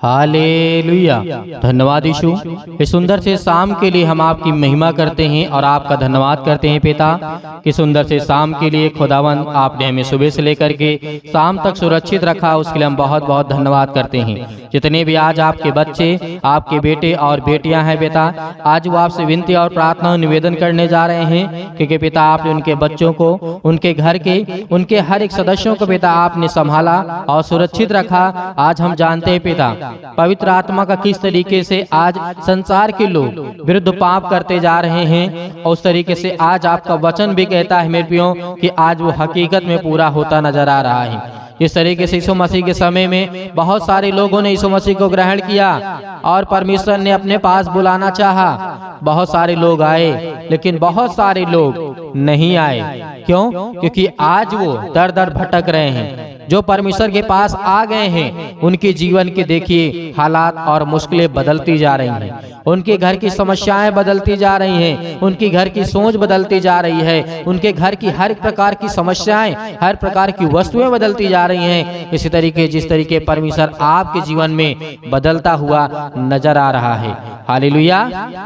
Hallelujah. धन्यवाद यीशु। इस सुंदर से शाम के लिए हम आपकी महिमा करते हैं और आपका धन्यवाद करते हैं पिता कि सुंदर से शाम के लिए खुदावंद आपने हमें सुबह से लेकर के शाम तक सुरक्षित रखा, उसके लिए हम बहुत बहुत धन्यवाद करते हैं। जितने भी आज आपके बच्चे, आपके बेटे और बेटियां हैं पिता, आज वो आपसे विनती और प्रार्थना निवेदन करने जा रहे हैं क्योंकि पिता आपने उनके बच्चों को, उनके घर के, उनके हर एक सदस्यों को पिता आपने संभाला और सुरक्षित रखा। आज हम जानते हैं पिता पवित्र आत्मा का किस तरीके से आज संसार के लोग विरुद्ध पाप करते जा रहे हैं, और उस तरीके से आज आपका वचन भी कहता है मेरे प्रियो कि आज वो हकीकत में पूरा होता नजर आ रहा है। इस तरीके से यीशु मसीह के समय में बहुत सारे लोगों ने यीशु मसीह को ग्रहण किया और परमेश्वर ने अपने पास बुलाना चाहा। बहुत सारे लोग आए लेकिन बहुत सारे लोग नहीं आए। क्यों? क्योंकि आज वो दर दर भटक रहे हैं। जो परमेश्वर के पास आ गए हैं उनके जीवन के देखिए हालात और मुश्किलें बदलती जा रही हैं, उनके घर की समस्याएं बदलती जा रही हैं, उनके घर की सोच बदलती जा रही है, उनके घर की हर प्रकार की समस्याएं, हर प्रकार की वस्तुएं बदलती जा रही हैं। इसी तरीके जिस तरीके परमेश्वर आपके जीवन में बदलता हुआ नजर आ रहा है। हालेलुया।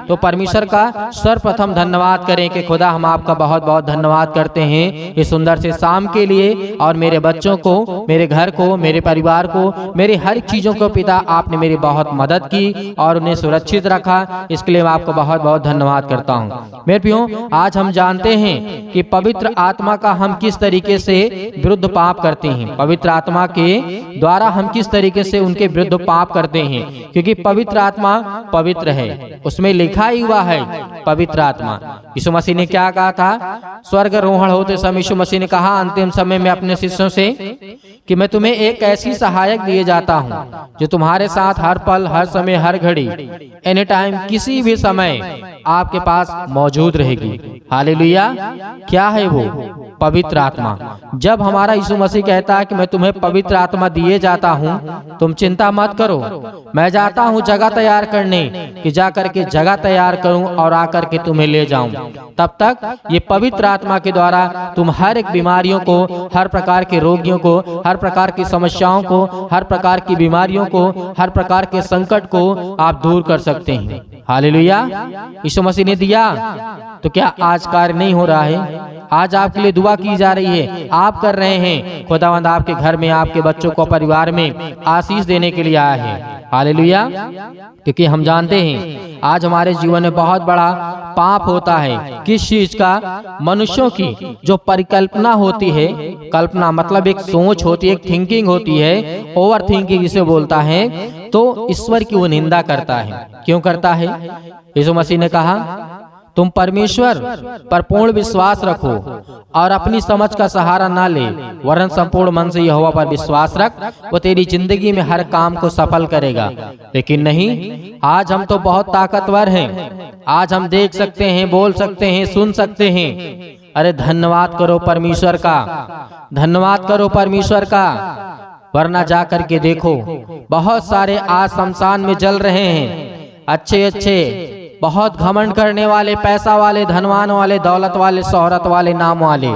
तो परमेश्वर का सर्वप्रथम धन्यवाद करें कि खुदा हम आपका बहुत बहुत धन्यवाद करते हैं इस सुंदर से शाम के लिए, और मेरे बच्चों को, मेरे घर को, मेरे परिवार को, मेरी हर चीजों को पिता आपने मेरी बहुत मदद की और उन्हें सुरक्षित रखा। इसके लिए मैं आपको बहुत बहुत धन्यवाद करता हूँ। मेरे प्रियो, आज हम जानते हैं कि पवित्र आत्मा का हम किस तरीके से विरुद्ध पाप करते हैं, पवित्र आत्मा के द्वारा हम किस तरीके से उनके विरुद्ध पाप करते हैं, क्योंकि पवित्र आत्मा पवित्र है, उसमें लिखा ही हुआ है पवित्र आत्मा। यीशु मसीह ने क्या कहा था? स्वर्गारोहण होते समय यीशु मसीह ने कहा अंतिम समय में अपने शिष्यों से कि मैं तुम्हें एक ऐसी सहायक दिए जाता हूँ जो तुम्हारे साथ हर पल, हर समय, हर घड़ी, एनी टाइम, किसी भी समय आपके पास मौजूद रहेगी। हालेलुया। क्या है वो? पवित्र आत्मा। जब हमारा यीशु मसीह कहता है कि मैं तुम्हें पवित्र आत्मा दिए जाता हूँ, तुम चिंता मत करो, मैं जाता हूँ जगह तैयार करने, कि जा करके जगह तैयार करूँ और आकर के तुम्हें ले जाऊं। तब तक ये पवित्र आत्मा के द्वारा तुम हर एक बीमारियों को, हर प्रकार के रोगियों को, हर प्रकार की समस्याओं को, हर प्रकार की बीमारियों को, हर प्रकार के संकट को आप दूर कर सकते हैं। हालेलुया। यीशु मसीह ने दिया तो क्या आज कार्य नहीं हो रहा है? आज आपके लिए दुआ की जा रही है, आप कर रहे हैं। खुदावंद आपके घर में, आपके बच्चों को, परिवार में आशीष देने के लिए आया है। हालेलुया। क्योंकि हम जानते हैं आज हमारे जीवन में बहुत बड़ा पाप होता है। किस चीज का? मनुष्यों की जो परिकल्पना होती है, कल्पना मतलब एक सोच होती है, एक थिंकिंग होती है, ओवर थिंकिंग जिसे बोलता है, तो ईश्वर की वो निंदा करता है। क्यों करता है? यीशु मसीह ने कहा तुम परमेश्वर पर पूर्ण विश्वास रखो और अपनी समझ का सहारा ना ले, वरन संपूर्ण मन से यहोवा पर विश्वास रख, वो तेरी जिंदगी में हर काम को सफल करेगा। लेकिन नहीं, आज हम तो बहुत ताकतवर हैं, आज हम देख सकते हैं, बोल सकते हैं, सुन सकते हैं। अरे धन्यवाद करो परमेश्वर का, धन्यवाद करो परमेश्वर का। वरना जा करके देखो बहुत सारे आज शमशान में जल रहे हैं, अच्छे अच्छे, बहुत घमंड करने वाले, पैसा वाले, धनवान वाले, दौलत वाले, शोहरत वाले, नाम वाले,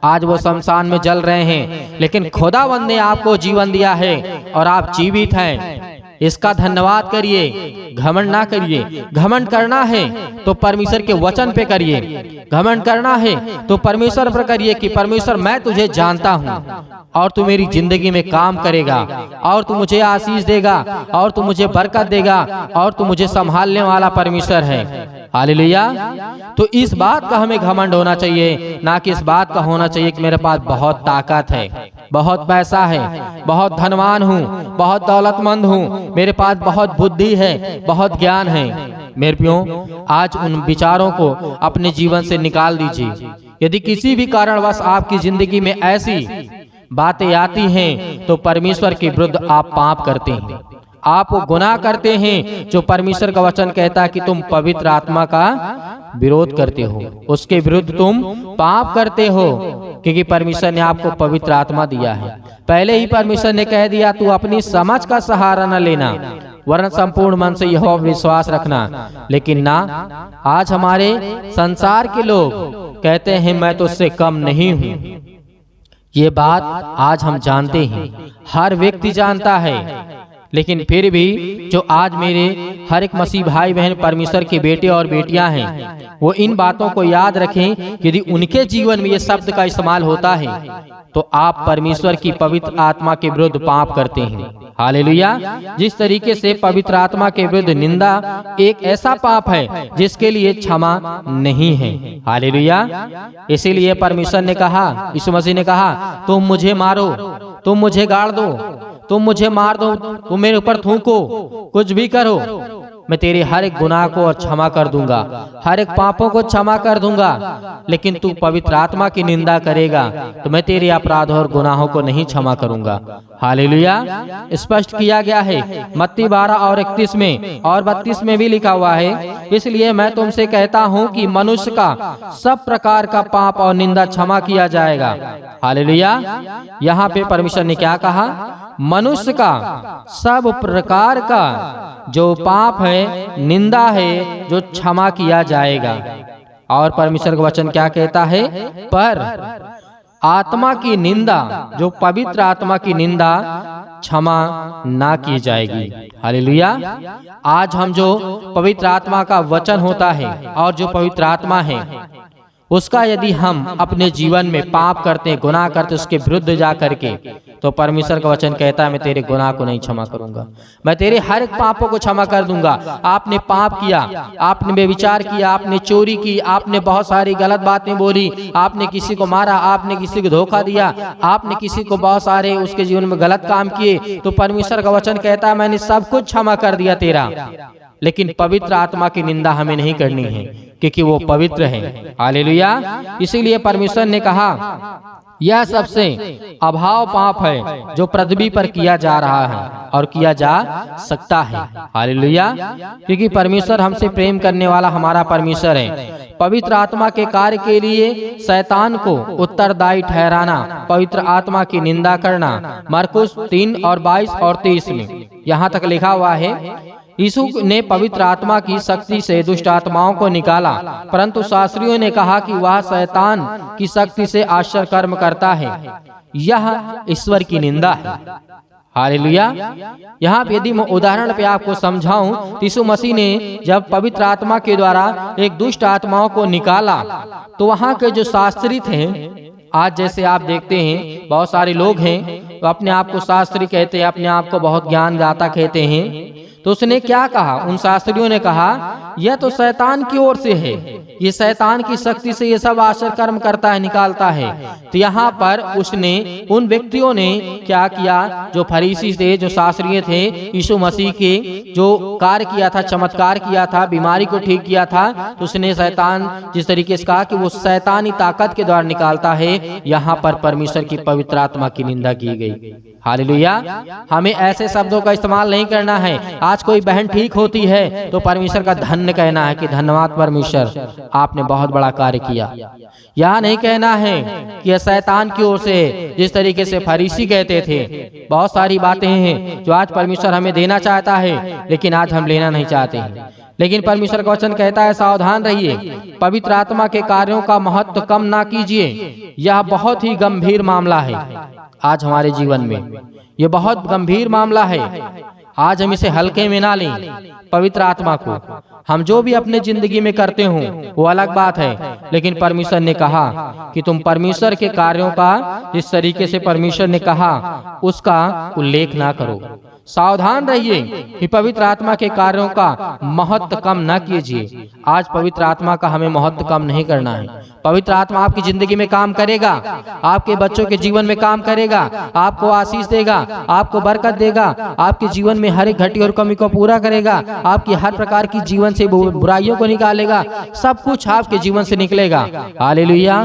आज वो शमशान में जल रहे हैं। लेकिन खुदावंद ने आपको जीवन दिया है और आप जीवित हैं। इसका धन्यवाद करिए, घमंड ना करिए। घमंड करना है तो परमेश्वर के वचन पे करिए, घमंड करना है तो परमेश्वर पर करिए कि परमेश्वर मैं तुझे जानता हूँ और तू मेरी जिंदगी में काम करेगा और तू मुझे आशीष देगा और तू मुझे बरकत देगा और तू मुझे संभालने वाला परमेश्वर है। हालेलुया। तो इस बात का हमें घमंड होना चाहिए, ना कि इस बात का होना चाहिए कि मेरे पास बहुत ताकत है, बहुत पैसा है, बहुत धनवान हूँ, बहुत दौलतमंद हूँ, मेरे पास बहुत बुद्धि है, बहुत ज्ञान है। मेरे प्रियो, आज उन विचारों को अपने जीवन से निकाल दीजिए। यदि किसी भी कारणवश आपकी जिंदगी में ऐसी बातें आती हैं तो परमेश्वर के विरुद्ध आप पाप करते हैं, आप वो गुनाह करते हैं जो परमेश्वर का वचन कहता है कि तुम पवित्र आत्मा का विरोध करते हो, उसके विरुद्ध तुम पाप करते हो, क्योंकि परमेश्वर ने आपको पवित्र आत्मा दिया है। पहले ही परमेश्वर ने कह दिया तू अपनी समझ का सहारा न लेना, वरन संपूर्ण मन से यहोवा पर विश्वास रखना। लेकिन ना, आज हमारे संसार के लोग कहते हैं मैं तो उससे कम नहीं हूँ। ये बात आज हम जानते हैं, हर व्यक्ति जानता है लेकिन फिर भी जो आज मेरे हर एक मसीह भाई बहन परमेश्वर के बेटे और बेटियां हैं, वो इन बातों को याद रखें। यदि उनके जीवन में ये शब्द का इस्तेमाल होता है तो आप परमेश्वर की पवित्र आत्मा के विरुद्ध पाप करते हैं। हालेलुया। जिस तरीके से पवित्र आत्मा के विरुद्ध निंदा एक ऐसा पाप है जिसके लिए क्षमा नहीं है। हालेलुया। इसीलिए परमेश्वर ने कहा, यीशु मसीह ने कहा, तुम मुझे मारो, तुम मुझे गाड़ दो, तुम मुझे मार दो, तुम मेरे ऊपर थूको, कुछ भी करो, मैं तेरे हर एक गुनाह को क्षमा कर दूंगा, हर एक पापों को क्षमा कर दूंगा। लेकिन तू पवित्र आत्मा की निंदा करेगा तो मैं तेरे अपराध और गुनाहों को नहीं क्षमा करूंगा। हालेलुया। स्पष्ट किया गया है मत्ती 12 और 31 में और 32 में भी लिखा हुआ है। इसलिए मैं तुमसे कहता हूँ कि मनुष्य का सब प्रकार का पाप और निंदा क्षमा किया जाएगा। हालेलुया। यहाँ पे परमेश्वर ने क्या कहा? मनुष्य का सब प्रकार का जो पाप है, निंदा है, जो क्षमा किया जाएगा। और परमेश्वर का वचन क्या कहता है? पर आत्मा की निंदा, जो पवित्र आत्मा की निंदा क्षमा ना की जाएगी। हालेलुया। आज हम जो पवित्र आत्मा का वचन होता है और जो पवित्र आत्मा है उसका यदि हम अपने जीवन में पाप करते, गुनाह करते, उसके विरुद्ध जा करके, तो परमेश्वर का वचन कहता है मैं तेरे गुनाह को नहीं क्षमा करूंगा, मैं तेरे हर एक पापों को क्षमा कर दूंगा। आपने पाप किया, आपने बेविचार किया, आपने चोरी की, आपने बहुत सारी गलत बातें बोली, आपने किसी को मारा, आपने किसी को धोखा दिया, आपने किसी को बहुत सारे उसके जीवन में गलत काम किए, तो परमेश्वर का वचन कहता है मैंने सब कुछ क्षमा कर दिया तेरा। लेकिन पवित्र आत्मा की निंदा हमें नहीं करनी है क्योंकि वो पवित्र है। हालेलुया। इसीलिए परमेश्वर ने कहा यह सबसे अभाव पाप है जो पृथ्वी पर किया जा रहा है और किया जा सकता है। हालेलुया। क्योंकि परमेश्वर हमसे प्रेम करने वाला हमारा परमेश्वर है। पवित्र आत्मा के कार्य के लिए शैतान को उत्तरदायी ठहराना, पवित्र आत्मा की निंदा करना, मरकुस 3 और 22 और 23 में यहाँ तक लिखा हुआ है यीशु ने पवित्र आत्मा की शक्ति से दुष्ट आत्माओं को निकाला, परंतु शास्त्रियों ने कहा कि वह शैतान की शक्ति से आश्चर्य कर्म करता है। यह ईश्वर की निंदा है। हालेलुया। यहाँ पे यदि मैं उदाहरण पे आपको समझाऊं तो यीशु मसीह ने जब पवित्र आत्मा के द्वारा एक दुष्ट आत्माओं को निकाला तो वहाँ के जो शास्त्री थे, आज जैसे आप देखते हैं बहुत सारे लोग हैं तो अपने आप को शास्त्री कहते हैं, अपने आप को बहुत ज्ञान दाता कहते हैं। तो उसने क्या कहा? उन शास्त्रियों ने कहा यह तो शैतान की ओर से है, ये शैतान की शक्ति से ये सब आश्चर्य कर्म करता है, निकालता है। तो यहाँ पर उसने, उन व्यक्तियों ने क्या किया? जो फरीसी थे, जो शास्त्रीय थे, यीशु मसीह के जो कार्य किया था, चमत्कार किया था, बीमारी को ठीक किया था, तो उसने शैतान जिस तरीके से कहा कि वो शैतानी ताकत के द्वारा निकालता है, यहाँ पर परमेश्वर की पवित्र आत्मा की निंदा की गई। हालेलुया। हमें ऐसे शब्दों का इस्तेमाल नहीं करना है। आज कोई बहन ठीक होती है तो परमेश्वर का धन्य कहना है कि धन्यवाद परमेश्वर, आपने बहुत बड़ा कार्य किया। यह नहीं कहना है कि यह शैतान की ओर से, जिस तरीके से फरीसी कहते थे। बहुत सारी बातें हैं जो आज परमेश्वर हमें देना चाहता है लेकिन आज हम लेना नहीं चाहते हैं। लेकिन परमेश्वर का वचन कहता है सावधान रहिए, पवित्र आत्मा के कार्यों का महत्व कम ना कीजिए। यह बहुत ही गंभीर मामला है। आज हमारे जीवन में यह बहुत गंभीर मामला है। आज हम इसे हल्के में ना लें। पवित्र आत्मा को हम जो भी अपने जिंदगी में करते हो वो अलग बात है, लेकिन परमेश्वर ने कहा कि तुम परमेश्वर के कार्यों का, जिस तरीके से परमेश्वर ने कहा, उसका उल्लेख ना करो। सावधान रहिए कि पवित्र आत्मा के कार्यों का महत्व कम न कीजिए। आज पवित्र आत्मा का हमें महत्व कम नहीं करना है। पवित्र आत्मा आपकी जिंदगी में काम करेगा, आपके बच्चों के जीवन में काम करेगा, आपको आशीष देगा, आपको बरकत देगा, आपके जीवन में हर एक घटी और कमी को पूरा करेगा, आपकी हर प्रकार की जीवन से बुराइयों को निकालेगा, सब कुछ आपके जीवन से निकलेगा। हालेलुया।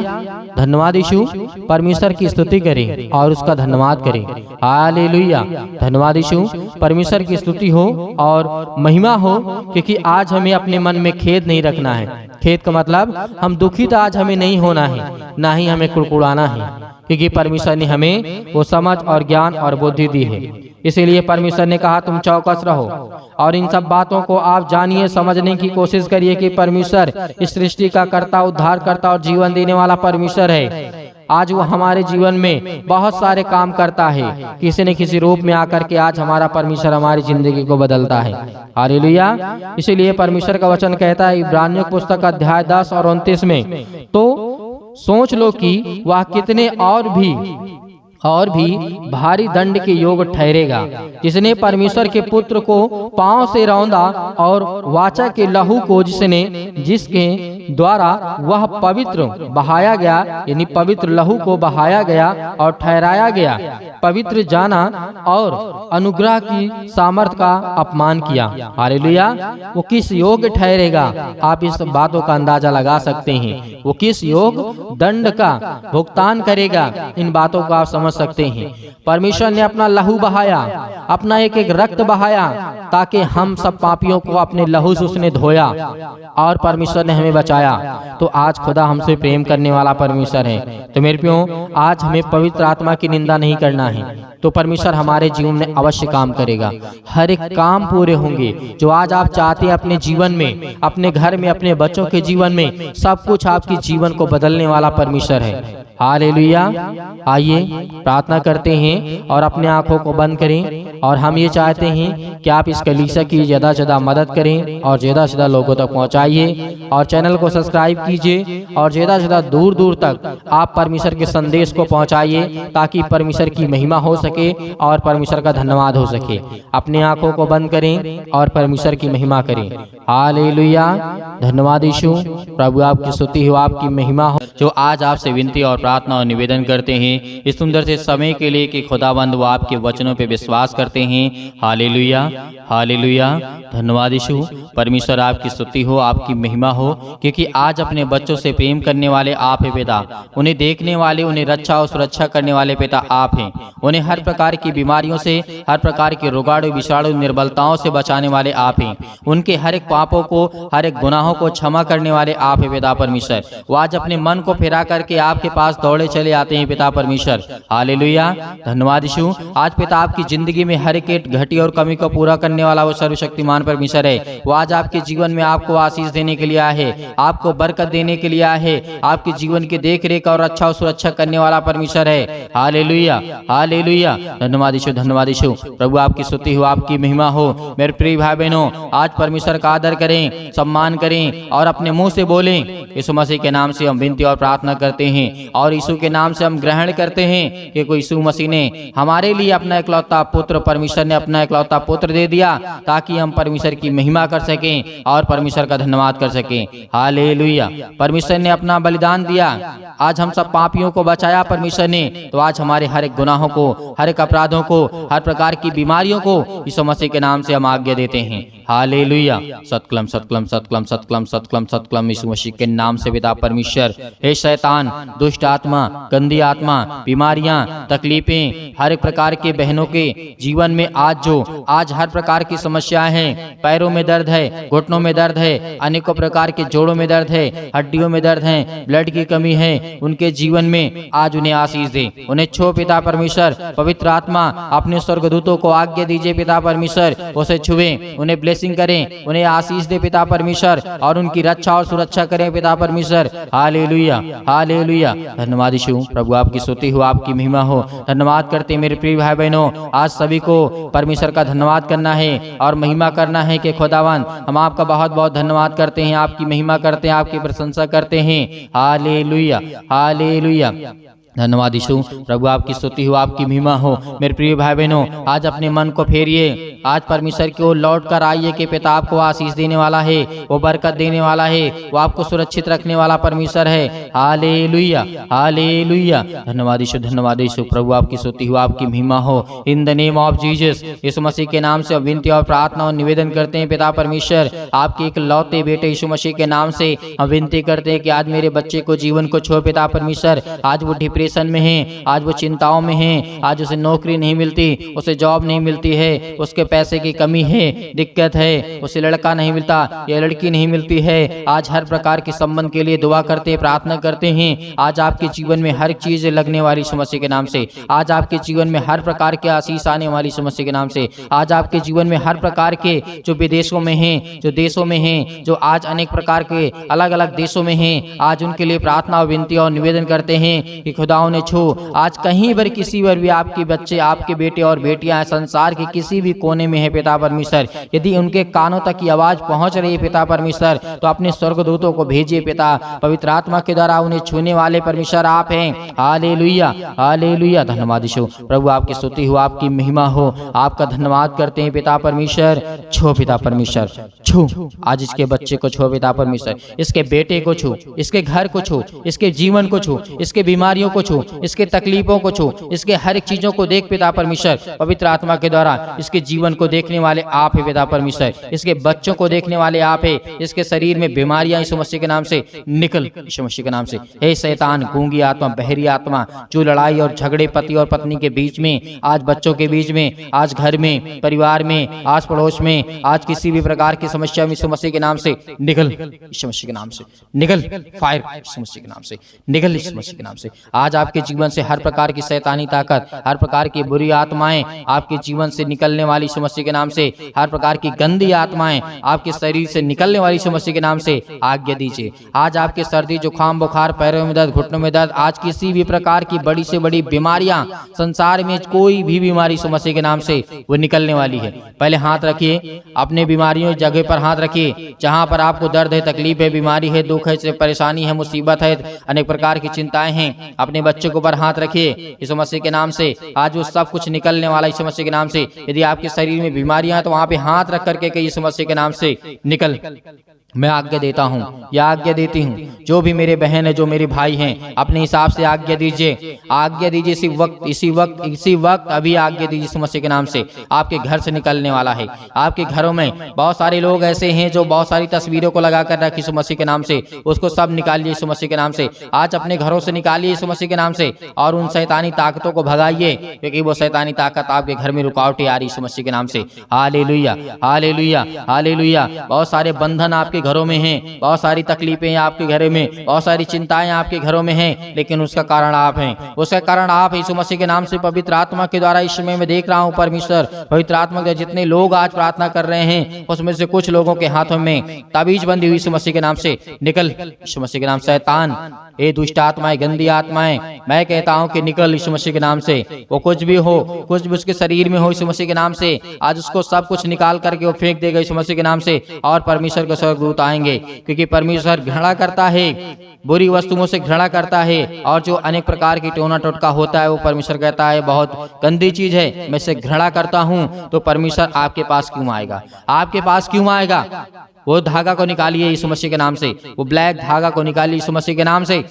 धन्यवाद यीशु। परमेश्वर की स्तुति करें और उसका धन्यवाद करें। हालेलुया। धन्यवाद यीशु। परमेश्वर की स्तुति हो और महिमा हो, क्योंकि आज हमें अपने मन में खेद नहीं रखना है। खेद का मतलब हम दुखित आज हमें नहीं होना है, ना ही हमें कुड़कुड़ाना है, क्योंकि परमेश्वर ने हमें वो समझ और ज्ञान और बुद्धि दी है। इसीलिए परमेश्वर ने कहा तुम चौकस रहो और इन सब बातों को आप जानिए, समझने की कोशिश करिए कि परमेश्वर इस सृष्टि का कर्ता, उद्धार करता और जीवन देने वाला परमेश्वर है। आज वो हमारे जीवन में बहुत सारे काम करता है, किसी न किसी रूप में आकर के आज हमारा परमेश्वर हमारी जिंदगी को बदलता है। हालेलुया। इसीलिए परमेश्वर का वचन कहता है इब्रानियों की पुस्तक अध्याय 10 और 29 में, तो सोच लो कि वह कितने और भी भारी दंड के योग ठहरेगा, जिसने परमेश्वर के पुत्र को पांव से रौंदा और वाचा के लहू को जिसके द्वारा वह पवित्र बहाया गया, यानी पवित्र लहू को बहाया गया और ठहराया गया, पवित्र जाना और अनुग्रह की सामर्थ का अपमान किया। हालेलुया। वो किस योग ठहरेगा, आप इस बातों का अंदाजा लगा सकते हैं। वो किस योग दंड का भुगतान करेगा, इन बातों को आप समझ सकते हैं। परमेश्वर ने अपना लहू बहाया, अपना एक एक रक्त बहाया, ताकि हम सब पापियों को अपने लहू से उसने धोया और परमेश्वर ने हमें बचाया। तो आज खुदा हमसे प्रेम करने वाला परमेश्वर है। तो मेरे प्रियो, आज हमें पवित्र आत्मा की निंदा नहीं करना है, तो परमेश्वर हमारे जीवन में अवश्य काम करेगा। हर एक काम पूरे होंगे जो आज आप चाहते हैं अपने जीवन में, अपने घर में, अपने बच्चों के जीवन में। सब कुछ आपके जीवन को बदलने वाला परमेश्वर है। हालेलुया। आइए प्रार्थना करते हैं और अपने आंखों को बंद करें, और हम ये चाहते हैं कि आप इस कलीसिया की ज़्यादा से ज़्यादा मदद करें और ज़्यादा से ज़्यादा लोगों तक पहुंचाइए, और चैनल को सब्सक्राइब कीजिए, और ज़्यादा से ज़्यादा दूर दूर तक आप परमेश्वर के संदेश को पहुंचाइए, ताकि परमेश्वर की महिमा हो सके और परमेश्वर का धन्यवाद हो सके। अपनी आंखों को बंद करें और परमेश्वर की महिमा करें। हालेलुया। धन्यवाद यीशु। प्रभु आपकी स्तुति हो, आपकी महिमा हो। जो आज आपसे विनती और प्रार्थना और निवेदन करते हैं इस सुंदर से समय के लिए कि खुदाबंद वो आपके वचनों पे विश्वास करते हैं। Hallelujah, hallelujah. धन्यवाद यीशु। परमेश्वर आपकी स्तुति हो, आपकी महिमा हो, क्योंकि आज अपने बच्चों से प्रेम करने वाले आप हैं पिता। उन्हें देखने वाले, उन्हें रक्षा और सुरक्षा करने वाले पिता आप हैं। उन्हें हर प्रकार की बीमारियों से, हर प्रकार के रोगाणु विषाणु निर्बलताओं से बचाने वाले आप हैं। उनके हर एक पापों को, हर एक गुनाहों को क्षमा करने वाले आप हैं पिता परमेश्वर। वो आज अपने मन को फिरा करके आपके पास दौड़े चले आते हैं पिता परमेश्वर। हालेलुया। धन्यवाद यीशु। आज पिता आपकी जिंदगी में हर एक घटी और कमी को पूरा करने वाला वो सर्वशक्तिमान परमेश्वर है। वो आज आपके जीवन में आपको आशीष देने के लिए आया है, आपको बरकत देने के लिए आया है, आपके जीवन की देख रेख और रक्षा और सुरक्षा करने वाला परमेश्वर है। Hallelujah, hallelujah. धन्यवाद यीशु, धन्यवाद यीशु। प्रभु आपकी स्तुति हो, आपकी महिमा हो। मेरे प्रिय भाई बहनों, आज परमेश्वर का आदर करें, सम्मान करें और अपने मुंह से बोलें। यीशु मसीह के नाम से हम विनती और प्रार्थना करते हैं, और यीशु के नाम से हम ग्रहण करते हैं कि कोई यीशु मसीह ने हमारे लिए अपना इकलौता पुत्र, परमेश्वर ने अपना इकलौता पुत्र दे दिया, ताकि हम परमेश्वर की महिमा कर सकें और परमेश्वर का धन्यवाद कर सकें। हालेलुया। परमेश्वर ने अपना बलिदान दिया, आज हम सब पापियों को बचाया परमेश्वर ने। तो आज हमारे हर एक गुनाहों को, हर एक अपराधों को, हर प्रकार की बीमारियों को यीशु मसीह के नाम से हम आज्ञा देते हैं। हालेलुया। सतक्लम सतक्लम सतक्लम सतक्लम सतक्लम सतक्लम यीशु मसीह के नाम से पिता परमेश्वर। हे शैतान, दुष्ट आत्मा, गंदी आत्मा, बीमारियां, तकलीफें, हर एक प्रकार के बहनों के जीवन में आज हर प्रकार की समस्याएं हैं। पैरों में दर्द है, घुटनों में दर्द है, अनेकों प्रकार के जोड़ों में दर्द है, हड्डियों में दर्द है, ब्लड की कमी है, उनके जीवन में आज उन्हें आशीष दे, उन्हें छो पिता परमेश्वर। पवित्र आत्मा अपने स्वर्गदूतों को आज्ञा दीजिए पिता परमेश्वर, उसे छुए, उन्हें ब्लेसिंग करें, उन्हें आशीष दे पिता परमेश्वर, और उनकी रक्षा और सुरक्षा करें पिता परमेश्वर। Hallelujah, hallelujah. धन्यवाद यीशु। प्रभु आपकी स्तुति हो, आपकी महिमा हो। धन्यवाद करते मेरे प्रिय भाई बहनों, आज सभी को परमेश्वर का धन्यवाद करना है और महिमा करना है कि खुदावन हम आपका बहुत बहुत धन्यवाद करते हैं, आपकी महिमा करते हैं, आपकी प्रशंसा करते हैं। Hallelujah, hallelujah. धन्यवाद यीशु। प्रभु आपकी स्तुति हो, आपकी महिमा हो। मेरे प्रिय भाई बहनों, आज अपने मन को फेरिए, आज परमेश्वर की ओर लौट कर आइए कि पिता आपको आशीष देने वाला है, वो बरकत देने वाला है, वो आपको सुरक्षित रखने वाला परमेश्वर है। Hallelujah, hallelujah. धन्यवाद यीशु, धन्यवाद यीशु। प्रभु आपकी स्तुति हो, आपकी महिमा हो। In the name of Jesus, Yeshu Masih के नाम से विनती और प्रार्थना और निवेदन करते हैं पिता परमेश्वर, आपके एक लौते बेटे यीशु मसीह के नाम से हम विनती करते हैं कि आज मेरे बच्चे को जीवन को छो पिता परमेश्वर। आज वो डिप्रेशन में है, आज वो चिंताओं में है, आज उसे नौकरी नहीं मिलती, उसे जॉब नहीं मिलती है, उसके पैसे की कमी है, दिक्कत है, उसे लड़का नहीं मिलता या लड़की नहीं मिलती है। आज हर प्रकार के संबंध के लिए दुआ करते, प्रार्थना करते हैं। आज आपके जीवन में हर चीज लगने वाली यीशु मसीह के नाम से, आज आपके जीवन में हर प्रकार के आशीष आने वाली यीशु मसीह के नाम से, आज आपके जीवन में हर प्रकार के जो विदेशों में हैं, जो देशों में हैं, जो आज अनेक प्रकार के अलग अलग देशों में हैं, आज उनके लिए प्रार्थना और विनती और निवेदन करते हैं कि खुदा खुदा उन्हें छू। आज कहीं पर किसी पर भी आपके बच्चे, आपके बेटे और बेटियां संसार के किसी भी कोने में है पिता परमेश्वर, यदि उनके कानों तक की आवाज पहुंच रही है पिता परमेश्वर, तो अपने स्वर्गदूतों को भेजिए पिता। पवित्र आत्मा के द्वारा उन्हें छूने वाले परमेश्वर आप हैं। Hallelujah, hallelujah. धन्यवाद यीशु। प्रभु आपकी स्तुति हो, आपकी महिमा हो, आपका धन्यवाद करते हैं पिता परमेश्वर। छो पिता परमेश्वर, छू आज इसके बच्चे को छो पिता परमेश्वर, इसके बेटे को छू, इसके घर को छू, इसके जीवन को छू, इसके बीमारियों को छू, इसके तकलीफों को छू, इसके हर एक चीजों को देख पिता परमेश्वर। पवित्र आत्मा के द्वारा इसके जीवन को देखने वाले आप है पिता परमेश्वर, इसके बच्चों को देखने वाले आप है। इसके शरीर में बीमारियां यीशु मसीह के नाम से निकल, यीशु मसीह के नाम से। हे शैतान, गूंगी आत्मा, बहरी आत्मा, जो लड़ाई और झगड़े पति और पत्नी के बीच में, आज बच्चों के बीच में, आज घर में, परिवार में, आज पड़ोस में, आज किसी भी प्रकार की समस्या में यीशु मसीह के नाम से निकल, यीशु मसीह के नाम से निकल, फायर यीशु मसीह के नाम से निकल, यीशु मसीह के नाम से। आज आपके जीवन से हर प्रकार की शैतानी ताकत, हर प्रकार की बुरी आत्माएं आपके जीवन से निकलने वाली यीशु मसीह के नाम से, हर प्रकार की गंदी आत्माएं आपके शरीर से निकलने वाली यीशु मसीह के नाम से आज्ञा दीजिए। आज आपके सर्दी, जुकाम, बुखार, पैरों में दर्द, घुटनों में दर्द, आज किसी भी प्रकार की बड़ी से बड़ी बीमारियां, संसार में कोई भी बीमारी यीशु मसीह के नाम से वो निकलने वाली है। पहले हाथ रखिए, अपने बीमारियों की जगह पर हाथ रखिए, जहां पर आपको दर्द है, तकलीफ है, बीमारी है, दुख है, परेशानी है, मुसीबत है, अनेक प्रकार की चिंताएं हैं, अपने बच्चों के ऊपर हाथ रखिए यीशु मसीह के नाम से। आज वो सब कुछ निकलने वाला यीशु मसीह के नाम से। यदि आपके शरीर में बीमारियां हैं तो वहां पे हाथ रख करके यीशु मसीह के नाम से निकल। मैं आज्ञा देता हूँ या आज्ञा देती हूँ, जो भी मेरे बहन है, जो मेरे भाई हैं, अपने हिसाब से आज्ञा दीजिए, आज्ञा दीजिए। इसी वक्त अभी आज्ञा दीजिए यीशु मसीह के नाम से। आपके घर से निकलने वाला है। आपके घरों में बहुत सारे लोग ऐसे हैं जो बहुत सारी तस्वीरों को लगा कर रखे यीशु मसीह के नाम से, उसको सब निकालिए यीशु मसीह के नाम से। आज अपने घरों से निकालिए यीशु मसीह के नाम से और उन शैतानी ताकतों को भगाइए, क्योंकि वो शैतानी ताकत आपके घर में रुकावटें आ रही यीशु मसीह के नाम से। Hallelujah, hallelujah, hallelujah. बहुत सारे बंधन आपके घरों में हैं, बहुत सारी तकलीफें आपके घरों में, बहुत सारी चिंताएं आपके घरों में हैं, लेकिन उसका कारण आप हैं। उसका कारण आप यीशु मसीह के नाम से पवित्र आत्मा के द्वारा इस समय में देख रहा हूं परमेश्वर, पवित्र आत्मा के जितने लोग आज प्रार्थना कर रहे हैं उसमें से कुछ लोगों के हाथों में ताबीज बंदी हुई यीशु मसीह के नाम से निकल, यीशु मसीह के नाम से। शैतान, ये दुष्ट आत्माएं, गंदी आत्माएं, मैं कहता हूं कि निकल यीशु मसीह के नाम से। वो कुछ भी हो, कुछ भी उसके शरीर में हो यीशु मसीह के नाम से, आज उसको सब कुछ निकाल करके वो फेंक देगा यीशु मसीह के नाम से। और परमेश्वर के स्वर्गदूत आएंगे, क्योंकि परमेश्वर घृणा करता है, बुरी वस्तुओं से घृणा करता है, और जो अनेक प्रकार की टोना टोटका होता है वो परमेश्वर कहता है बहुत गंदी चीज है, मैं इसे घृणा करता हूं। तो परमेश्वर आपके पास क्यों आएगा? आपके पास क्यों आएगा? वो धागा को निकालिए यीशु मसीह के नाम से, वो ब्लैक धागा को निकालिए यीशु मसीह के नाम से,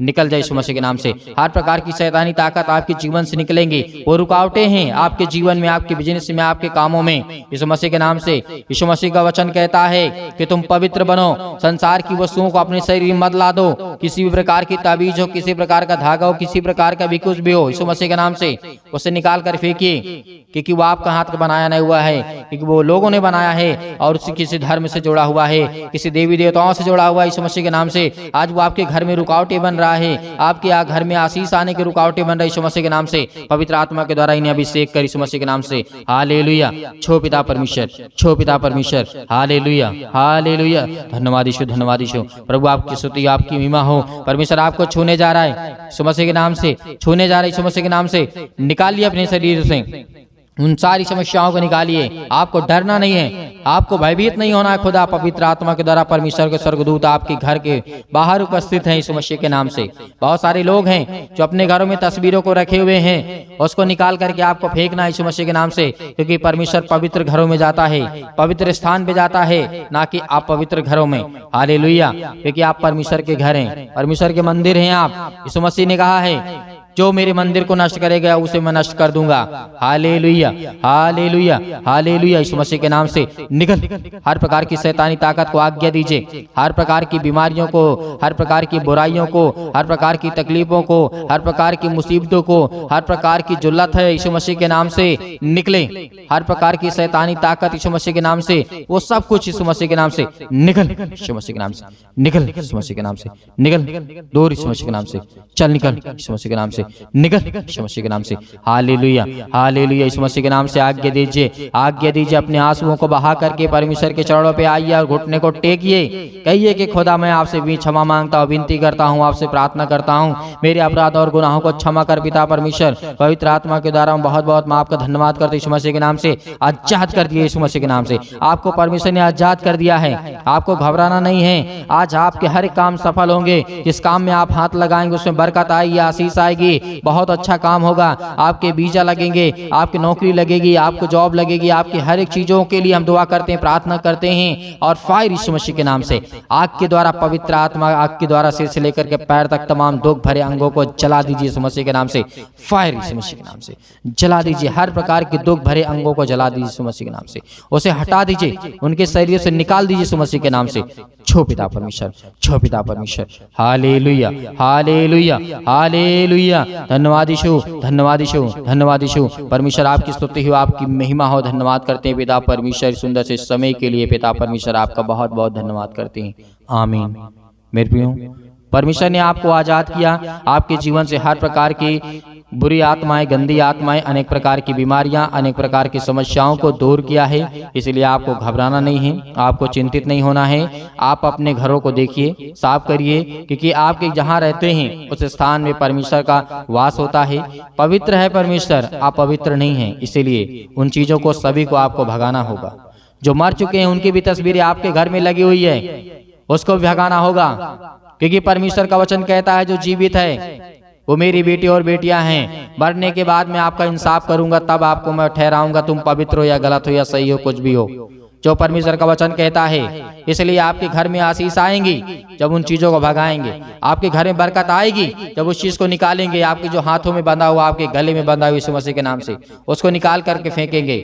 निकल जाए यीशु मसीह के नाम से। हर प्रकार की शैतानी ताकत आपके जीवन से निकलेंगी। वो रुकावटें हैं आपके जीवन में, आपके बिजनेस में, आपके कामों में, यीशु मसीह के नाम से। यीशु मसीह का वचन कहता है कि तुम पवित्र बनो, संसार की वस्तुओं को अपने शरीर में मत ला दो। किसी भी प्रकार की ताबीज हो, किसी प्रकार का धागा हो, किसी प्रकार का भी कुछ भी हो, यीशु मसीह के नाम से उसे निकाल कर फेंकिए, क्योंकि वो आपका हाथ का बनाया नहीं हुआ है, क्योंकि वो लोगों ने बनाया है और उसी किसी धर्म से जुड़ा हुआ है, किसी देवी देवताओं से जुड़ा हुआ है यीशु मसीह के नाम से। आज वो आपके घर में रुकावटें बन रहा है, आपके घर में आशीष आने की रुकावटें बन रही यीशु मसीह के नाम से। पवित्र आत्मा के द्वारा इन्हें अभिषेक कर यीशु मसीह के नाम से। हालेलुया, छो पिता परमेश्वर, छो पिता परमेश्वर। Hallelujah, hallelujah. धन्यवाद यीशु, धन्यवाद यीशु। प्रभु आपकी स्तुति, आपकी महिमा हो। परमेश्वर आपको छूने जा रहा है यीशु मसीह के नाम से, छूने जा रहा है यीशु मसीह के नाम से। निकालिए अपने शरीर से उन सारी समस्याओं को निकालिए। आपको डरना नहीं है, आपको भयभीत नहीं होना है। खुदा पवित्र आत्मा के द्वारा परमेश्वर के स्वर्गदूत आपके घर के बाहर उपस्थित हैं यीशु मसीह के नाम से। बहुत सारे लोग हैं जो अपने घरों में तस्वीरों को रखे हुए हैं, उसको निकाल करके आपको फेंकना है यीशु मसीह के नाम से, क्योंकि परमेश्वर पवित्र घरों में जाता है, पवित्र स्थान पे जाता है, ना कि आप पवित्र घरों में। हालेलुया, क्योंकि आप परमेश्वर के घर हैं, परमेश्वर के मंदिर हैं आप। यीशु मसीह ने कहा है जो मेरे मंदिर को नष्ट करेगा उसे मैं नष्ट कर दूंगा। Hallelujah, hallelujah, hallelujah. Yeshu Masih के नाम से निकल। हर प्रकार की शैतानी ताकत को आज्ञा दीजिए, हर प्रकार की बीमारियों को, हर प्रकार की बुराइयों को, हर प्रकार की तकलीफों को, हर प्रकार की मुसीबतों को, हर प्रकार की जो लत है यीशु मसीह के नाम से निकले। हर प्रकार की शैतानी ताकत यीशु मसीह के नाम से, वो सब कुछ यीशु मसीह के नाम से निकल, यीशु मसीह के नाम से निकल, यीशु मसीह के नाम से निकल, दूर यीशु मसीह के नाम से चल, निकल यीशु मसीह के नाम से। से निकल, यीशु मसीह के नाम से। Hallelujah, hallelujah. यीशु मसीह के नाम से आज्ञा दीजिए, आज्ञा दीजिए। अपने आंसुओं को बहा करके परमेश्वर के चरणों पे आइए और घुटने को टेकिए। कहिए कि खुदा मैं आपसे भी क्षमा मांगता हूँ, विनती करता हूँ, आपसे प्रार्थना करता हूँ, मेरे अपराध और गुनाहों को क्षमा कर पिता परमेश्वर। पवित्र आत्मा के द्वारा बहुत बहुत मैं आपका धन्यवाद करते यीशु मसीह के नाम से। आजाद कर दिए यीशु मसीह के नाम से। आपको परमेश्वर ने आजाद कर दिया है, आपको घबराना नहीं है। आज आपके हर एक काम सफल होंगे। जिस काम में आप हाथ लगाएंगे उसमें बरकत आएगी, आशीष आएगी, बहुत अच्छा काम होगा। आपके वीजा लगेंगे, आपकी नौकरी लगेगी, आपको जॉब लगेगी। आपकी हर एक चीजों के लिए हम दुआ करते हैं, प्रार्थना करते हैं। और फायर यीशु मसीह के नाम से, आग के द्वारा, पवित्र आत्मा आग के द्वारा सिर से लेकर के पैर तक तमाम दुख भरे अंगों को जला दीजिए यीशु मसीह के नाम से। फायर यीशु मसीह के नाम से जला दीजिए, हर प्रकार के दुख भरे अंगों को जला दीजिए यीशु मसीह के नाम से। उसे हटा दीजिए, उनके शरीर से निकाल दीजिए यीशु मसीह के नाम से। छो पिता परमेश्वर, छो पिता परमेश्वर। Hallelujah, hallelujah, hallelujah. धन्यवाद यीशु, धन्यवाद यीशु, धन्यवाद यीशु। परमेश्वर आपकी स्तुति हो, आपकी महिमा हो। धन्यवाद करते हैं पिता परमेश्वर सुंदर से समय के लिए। पिता परमेश्वर आपका बहुत बहुत धन्यवाद करते हैं। आमीन। मेरे प्रियो, परमेश्वर ने आपको आजाद किया, आपके जीवन से हर प्रकार की बुरी आत्माएं, गंदी आत्माएं, अनेक प्रकार की बीमारियां, अनेक प्रकार की समस्याओं को दूर किया है। इसलिए आपको घबराना नहीं है, आपको चिंतित नहीं होना है। आप अपने घरों को देखिए, साफ करिए, क्योंकि आपके जहां रहते हैं उस स्थान में परमेश्वर का वास होता है। पवित्र है परमेश्वर, आप पवित्र नहीं हैं। इसीलिए उन चीजों को सभी को आपको भगाना होगा। जो मर चुके हैं उनकी भी तस्वीरें आपके घर में लगी हुई है, उसको भी भगाना होगा। क्योंकि परमेश्वर का वचन कहता है जो जीवित है वो मेरी बेटी और बेटियां हैं। मरने के बाद मैं आपका इंसाफ करूंगा, तब आपको मैं ठहराऊंगा तुम पवित्र हो या गलत हो या सही हो, कुछ भी हो, जो परमेश्वर का वचन कहता है। इसलिए आपके घर में आशीष आएंगी जब उन चीजों को भगाएंगे। आपके घर में बरकत आएगी जब उस चीज को निकालेंगे। आपके जो हाथों में बंधा हुआ, आपके गले में बंधा हुआ यीशु मसीह के नाम से, उसको निकाल करके फेंकेंगे।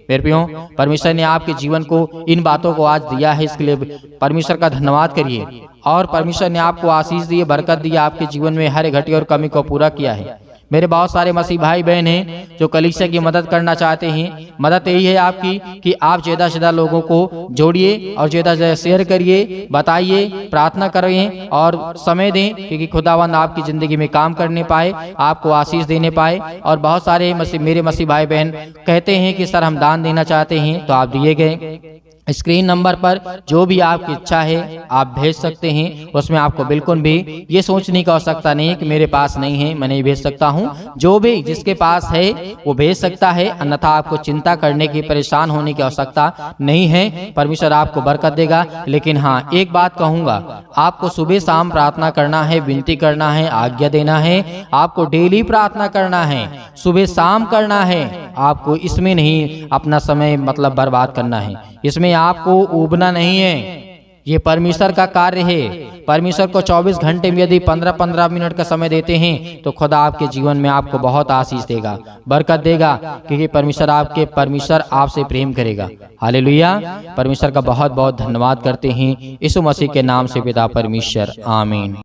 मेरे प्रियो, परमेश्वर ने आपके जीवन को इन बातों को आज दिया है, इसके लिए परमेश्वर का धन्यवाद करिए। और परमेश्वर ने आपको आशीष दी, बरकत दी, आपके जीवन में हर घटी और कमी को पूरा किया है। मेरे बहुत सारे मसीह भाई बहन हैं जो कलीसिया की मदद करना चाहते हैं। मदद यही है आपकी कि आप ज़्यादा से ज़्यादा लोगों को जोड़िए और ज़्यादा से ज़्यादा शेयर करिए, बताइए, प्रार्थना करें और समय दें, क्योंकि खुदावंद आपकी ज़िंदगी में काम करने पाए, आपको आशीष देने पाए। और बहुत सारे मेरे मसीह भाई बहन कहते हैं कि सर हम दान देना चाहते हैं, तो आप दिए गए स्क्रीन नंबर पर जो भी आपकी इच्छा है आप भेज सकते हैं। उसमें आपको बिल्कुल भी ये सोचने की आवश्यकता नहीं है कि मेरे पास नहीं है, मैं नहीं भेज सकता हूँ। जो भी जिसके पास है वो भेज सकता है, अन्यथा आपको चिंता करने की, परेशान होने की आवश्यकता नहीं है। परमेश्वर आपको बरकत देगा। लेकिन हाँ, एक बात कहूँगा, आपको सुबह शाम प्रार्थना करना है, विनती करना है, आज्ञा देना है। आपको डेली प्रार्थना करना है, सुबह शाम करना है। आपको इसमें नहीं अपना समय मतलब बर्बाद करना है, इसमें आपको उबना नहीं है। ये परमेश्वर का कार्य है। परमेश्वर को 24 घंटे में यदि 15-15 मिनट का समय देते हैं तो खुदा आपके जीवन में आपको बहुत आशीष देगा, बरकत देगा, क्योंकि परमेश्वर आपसे प्रेम करेगा। हालेलुया। परमेश्वर का बहुत बहुत धन्यवाद करते हैं यीशु मसीह के नाम से पिता परमेश्वर। आमीन।